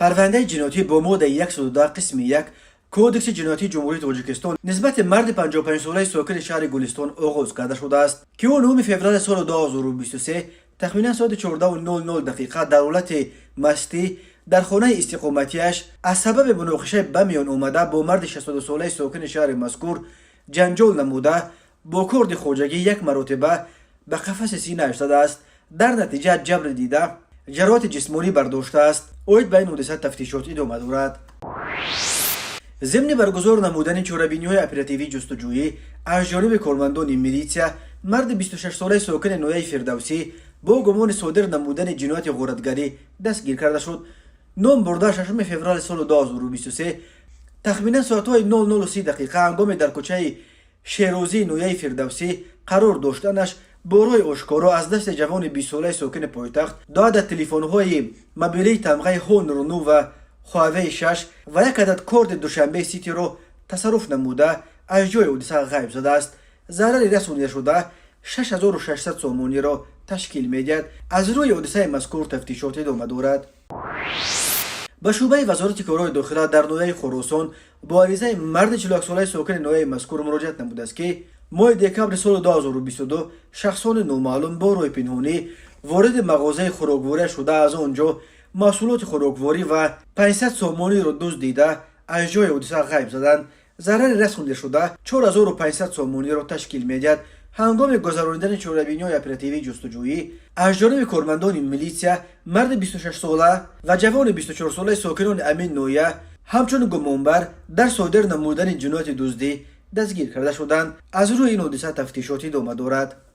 پرونده جنایتی با ماده 110 قسم 1 کودکس جنایتی جمهوری تاجیکستان نسبت مرد 55 ساله ساکن شهر گلستان آغاز کرده شده است که او 9 فوریه سال 2023 تخمینا ساعت 14:00 دقیقه در حالت مستی در خانه استقامتیش از سبب مناقشه به میان آمده با مرد 62 ساله ساکن شهر مذکور جنجال نموده با کارد خواجگی یک مرتبه به قفس سینه افتاده است. در نتیجه جبر دیده جراحت جسمانی برداشته است. اوید به این حادثه تفتیشات ادامه دارد. ضمن برگزار نمودن چاره‌بینی‌های اپراتیوی جستجویی از جانب کارمندان میلیسیا مرد 26 ساله ساکن نویه فردوسی با گمان صادر نمودن جنایت غارتگری دستگیر کرده شد. نام برده 6 فوریه سال 2023 تخمینا ساعت‌های 00:30 دقیقه هنگام در کوچه شیروزی نویه فردوسی قرار داشتنش با روی آشکارا از دست جوان 20 ساله ساکن پایتخت داد تلفن‌های موبیلی تمغه هونر 9 و خواوی 6 و یک عدد کارت دوشنبه سیتی را تصرف نموده از جای حادثه غیب شده است. ضرری رسانیده شده 6600 سامانی را تشکیل می‌دهد. از روی حادثه مذکور تفتیشات ادامه دارد. به شعبه وزارت کارهای داخله در نویه خراسان با عریضه مرد 41 ساله ساکن نویه مذکور مراجعت نموده است که ماه دکمبر سال 2022 شخصان نامعلوم با روی پنهانی وارد مغازه خوراکواری شده از آنجا محصولات خوراکواری و 500 سامانی را دزدیده از جای حادثه غیب زدند. ضرر رسانیده شده 4500 سامانی را تشکیل می‌دهد. هنگام گذراندن چاره‌بینی‌های اپراتیوی جستجویی از جانب کارمندان میلیسیا مرد 26 ساله و جوان 24 ساله ساکنان امین نویه همچون گمانبر در صادر نمودن جنایت دزدی دستگیر کرده شدند. از روی این حادثه تفتیشات ادامه دارد.